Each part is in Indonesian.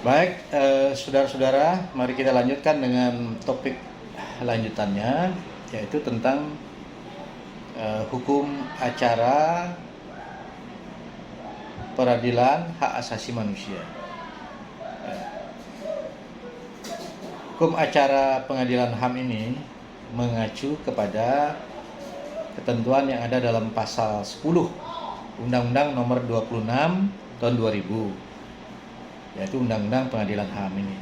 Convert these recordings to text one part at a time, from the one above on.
Baik, saudara-saudara, mari kita lanjutkan dengan topik lanjutannya, yaitu tentang hukum acara peradilan hak asasi manusia. Hukum acara pengadilan HAM ini mengacu kepada ketentuan yang ada dalam pasal 10 Undang-Undang Nomor 26 Tahun 2000, yaitu Undang-Undang Pengadilan HAM ini.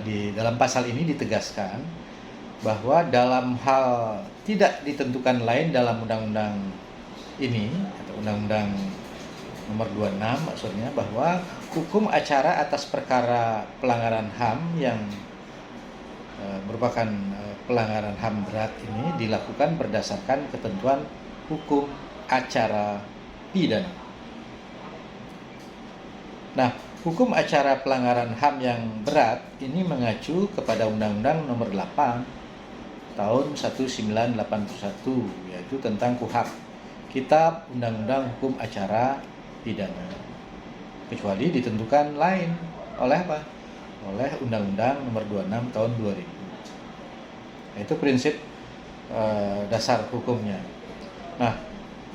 Di dalam pasal ini ditegaskan bahwa dalam hal tidak ditentukan lain dalam undang-undang ini atau Undang-Undang Nomor 26 maksudnya, bahwa hukum acara atas perkara pelanggaran HAM yang merupakan pelanggaran HAM berat ini dilakukan berdasarkan ketentuan hukum acara pidana. Nah, hukum acara pelanggaran HAM yang berat ini mengacu kepada Undang-Undang Nomor 8 Tahun 1981, yaitu tentang KUHP, Kitab Undang-Undang Hukum Acara Pidana. Kecuali ditentukan lain oleh apa? Oleh Undang-Undang Nomor 26 Tahun 2000. Itu prinsip dasar hukumnya. Nah,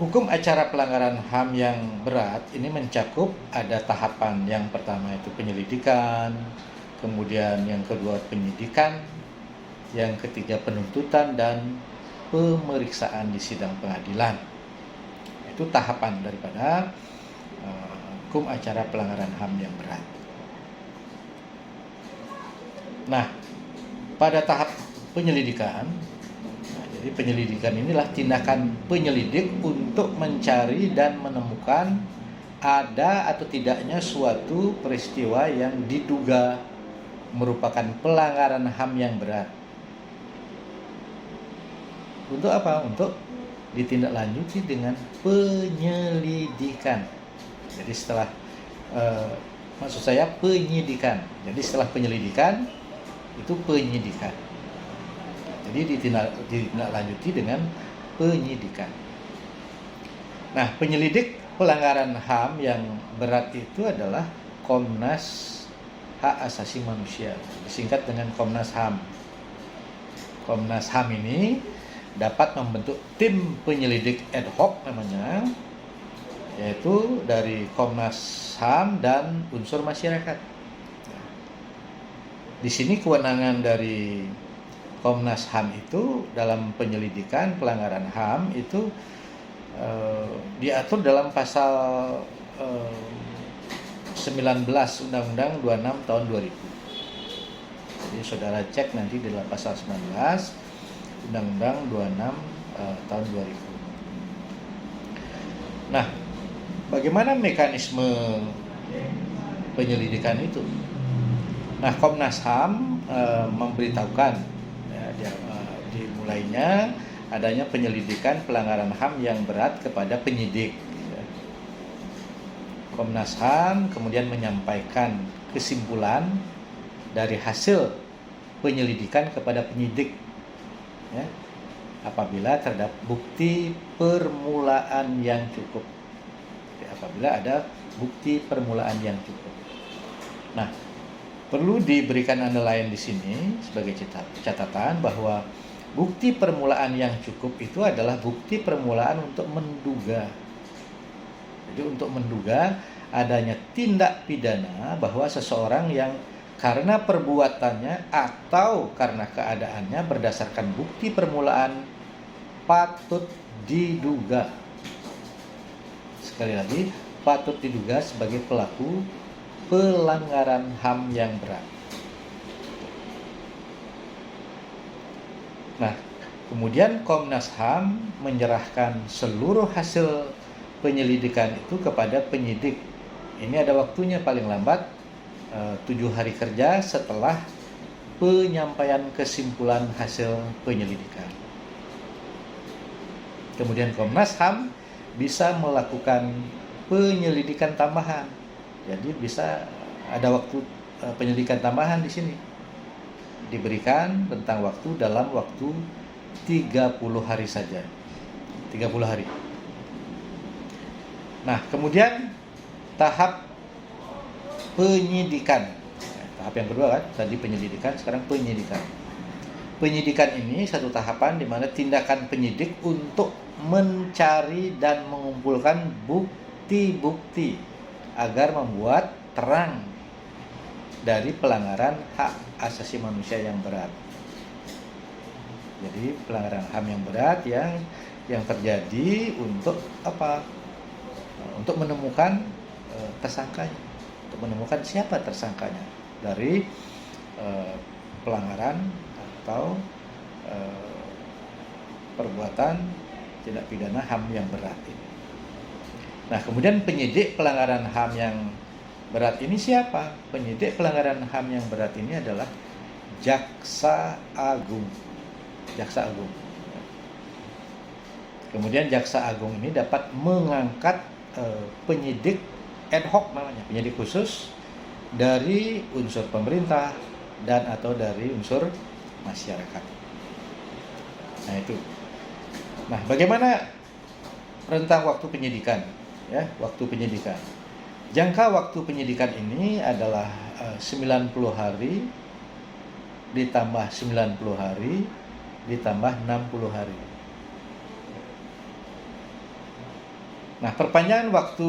hukum acara pelanggaran HAM yang berat ini mencakup ada tahapan. Yang pertama itu penyelidikan, kemudian yang kedua penyidikan, yang ketiga penuntutan, dan pemeriksaan di sidang pengadilan. Itu tahapan daripada hukum acara pelanggaran HAM yang berat. Nah, pada tahap penyelidikan, jadi penyelidikan inilah tindakan penyelidik untuk mencari dan menemukan ada atau tidaknya suatu peristiwa yang diduga merupakan pelanggaran HAM yang berat. Untuk apa? Untuk ditindaklanjuti dengan penyelidikan. Jadi setelah penyidikan. Jadi setelah penyelidikan itu penyidikan. Jadi ditindaklanjuti dengan penyidikan. Nah, penyelidik pelanggaran HAM yang berat itu adalah Komnas Hak Asasi Manusia, disingkat dengan Komnas HAM. Komnas HAM ini dapat membentuk tim penyelidik ad hoc namanya, yaitu dari Komnas HAM dan unsur masyarakat. Di sini kewenangan dari Komnas HAM itu dalam penyelidikan pelanggaran HAM itu diatur dalam pasal 19 Undang-Undang 26 Tahun 2000. Jadi saudara cek nanti di dalam pasal 19 Undang-Undang 26 Tahun 2000. Nah, bagaimana mekanisme penyelidikan itu? Nah, Komnas HAM memberitahukan dimulainya adanya penyelidikan pelanggaran HAM yang berat kepada penyidik. Komnas HAM kemudian menyampaikan kesimpulan dari hasil penyelidikan kepada penyidik, apabila terdapat bukti permulaan yang cukup. Apabila ada bukti permulaan yang cukup. Nah, perlu diberikan underline di sini sebagai catatan bahwa bukti permulaan yang cukup itu adalah bukti permulaan untuk menduga. Jadi untuk menduga adanya tindak pidana bahwa seseorang yang karena perbuatannya atau karena keadaannya berdasarkan bukti permulaan patut diduga. Sekali lagi, patut diduga sebagai pelaku pelanggaran HAM yang berat. Nah, kemudian Komnas HAM menyerahkan seluruh hasil penyelidikan itu kepada penyidik. Ini ada waktunya paling lambat 7 hari kerja setelah penyampaian kesimpulan hasil penyelidikan. Kemudian Komnas HAM bisa melakukan penyelidikan tambahan. Jadi bisa ada waktu penyelidikan tambahan di sini. Diberikan tentang waktu dalam waktu 30 hari saja. 30 hari. Nah, kemudian tahap penyidikan. Tahap yang kedua kan, tadi penyelidikan, sekarang penyidikan. Penyidikan ini satu tahapan di mana tindakan penyidik untuk mencari dan mengumpulkan bukti-bukti agar membuat terang dari pelanggaran hak asasi manusia yang berat. Jadi pelanggaran HAM yang berat yang terjadi untuk apa? Untuk menemukan tersangkanya, untuk menemukan siapa tersangkanya dari pelanggaran atau perbuatan tindak pidana HAM yang berat ini. Nah, kemudian penyidik pelanggaran HAM yang berat ini siapa? Penyidik pelanggaran HAM yang berat ini adalah Jaksa Agung. Jaksa Agung. Kemudian Jaksa Agung ini dapat mengangkat penyidik ad hoc namanya, penyidik khusus dari unsur pemerintah dan atau dari unsur masyarakat. Nah itu. Nah, bagaimana rentang waktu penyidikan? Ya, waktu penyidikan. Jangka waktu penyidikan ini adalah 90 hari ditambah 90 hari ditambah 60 hari. Nah, perpanjangan waktu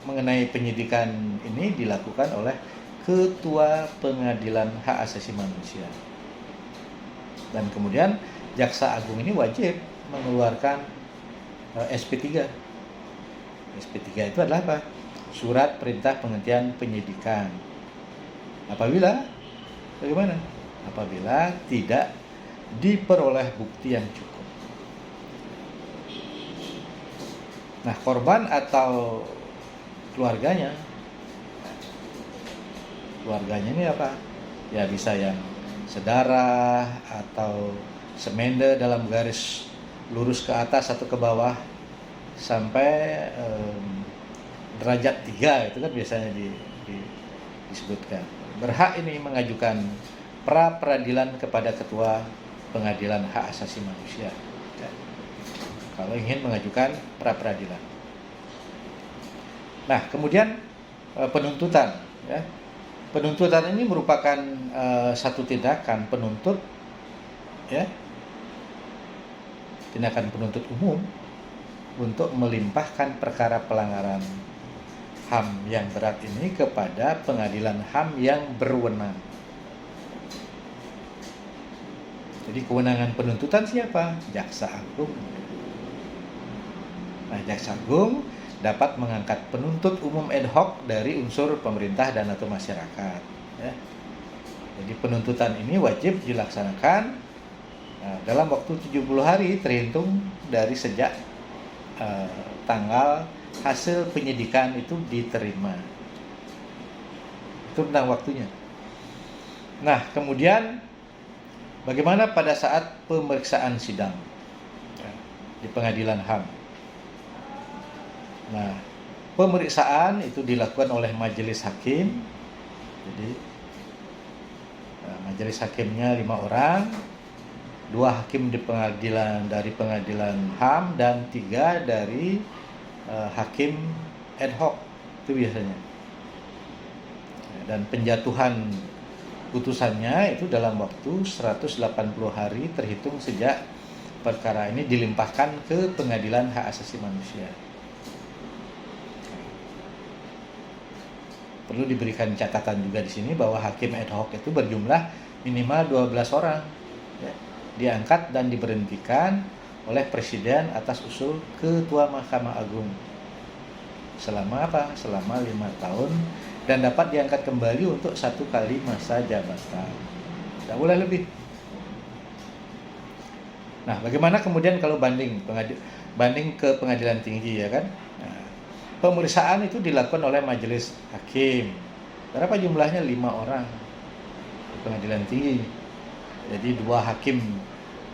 mengenai penyidikan ini dilakukan oleh Ketua Pengadilan Hak Asasi Manusia. Dan kemudian Jaksa Agung ini wajib mengeluarkan SP3. SP3 itu adalah apa? Surat Perintah Penghentian Penyidikan. Bagaimana? Apabila tidak diperoleh bukti yang cukup. Nah, korban atau keluarganya ini apa? Ya bisa yang sedarah atau semende dalam garis lurus ke atas atau ke bawah sampai derajat 3 itu kan biasanya disebutkan. Berhak ini mengajukan pra peradilan kepada Ketua Pengadilan Hak Asasi Manusia. Ya. Kalau ingin mengajukan pra peradilan. Nah, kemudian penuntutan. Ya. Penuntutan ini merupakan satu tindakan penuntut, ya, tindakan penuntut umum untuk melimpahkan perkara pelanggaran HAM yang berat ini kepada pengadilan HAM yang berwenang. Jadi kewenangan penuntutan siapa? Jaksa Agung. Nah, Jaksa Agung dapat mengangkat penuntut umum ad hoc dari unsur pemerintah dan atau masyarakat. Ya. Jadi penuntutan ini wajib dilaksanakan dalam waktu 70 hari terhitung dari sejak tanggal hasil penyidikan itu diterima. Itu tentang waktunya. Nah, kemudian bagaimana pada saat pemeriksaan sidang di pengadilan HAM? Nah, pemeriksaan itu dilakukan oleh majelis hakim. Jadi majelis hakimnya 5 orang, 2 hakim dari pengadilan HAM dan 3 dari hakim ad hoc itu biasanya. Dan penjatuhan putusannya itu dalam waktu 180 hari terhitung sejak perkara ini dilimpahkan ke Pengadilan Hak Asasi Manusia. Perlu diberikan catatan juga di sini bahwa hakim ad hoc itu berjumlah minimal 12 orang. Ya, diangkat dan diberhentikan oleh Presiden atas usul Ketua Mahkamah Agung. Selama apa? Selama 5 tahun dan dapat diangkat kembali untuk 1 kali masa jabatan. Tidak boleh lebih. Nah, bagaimana kemudian kalau banding ke pengadilan tinggi, ya kan? Nah, pemeriksaan itu dilakukan oleh majelis hakim. Berapa jumlahnya? 5 orang di pengadilan tinggi. Jadi 2 hakim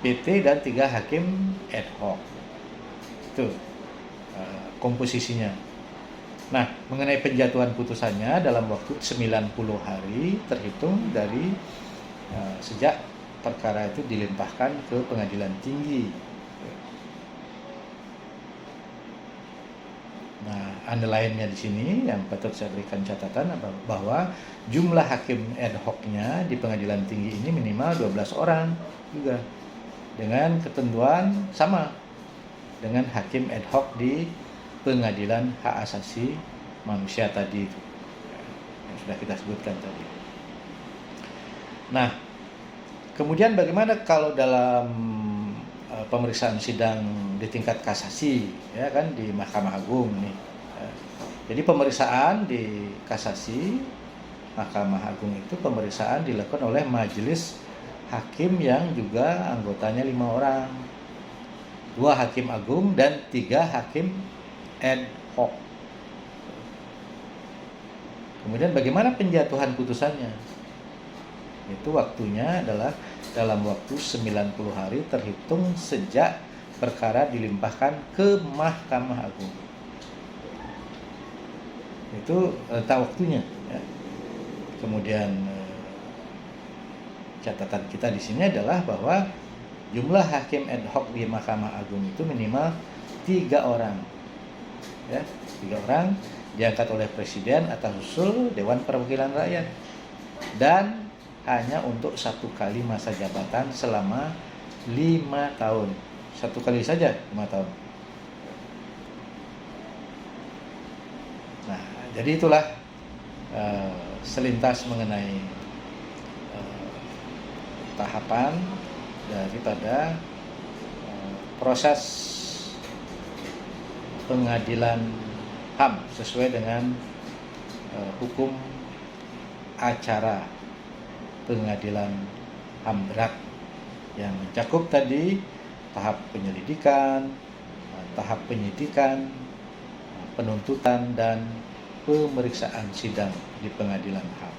PT dan 3 hakim ad hoc. Itu komposisinya. Nah, mengenai penjatuhan putusannya dalam waktu 90 hari terhitung dari sejak perkara itu dilimpahkan ke pengadilan tinggi. Nah, underline-nya di sini yang patut saya berikan catatan bahwa jumlah hakim ad hoc-nya di pengadilan tinggi ini minimal 12 orang juga, dengan ketentuan sama dengan hakim ad hoc di pengadilan hak asasi manusia tadi itu, yang sudah kita sebutkan tadi. Nah, kemudian bagaimana kalau dalam pemeriksaan sidang di tingkat kasasi, ya kan, di Mahkamah Agung nih. Jadi pemeriksaan di kasasi Mahkamah Agung itu pemeriksaan dilakukan oleh majelis hakim yang juga anggotanya 5 orang, 2 hakim agung dan 3 hakim ad hoc. Kemudian bagaimana penjatuhan putusannya? Itu waktunya adalah dalam waktu 90 hari terhitung sejak perkara dilimpahkan ke Mahkamah Agung. Itu rentang waktunya, ya. Kemudian catatan kita di sini adalah bahwa jumlah hakim ad hoc di Mahkamah Agung itu minimal 3 orang, ya, 3 orang diangkat oleh Presiden atas usul Dewan Perwakilan Rakyat, dan hanya untuk 1 kali masa jabatan selama 5 tahun. 1 kali saja 5 tahun. Nah, jadi itulah selintas mengenai tahapan daripada proses pengadilan HAM sesuai dengan hukum acara pengadilan HAM berat yang mencakup tadi tahap penyelidikan, tahap penyidikan, penuntutan, dan pemeriksaan sidang di pengadilan HAM.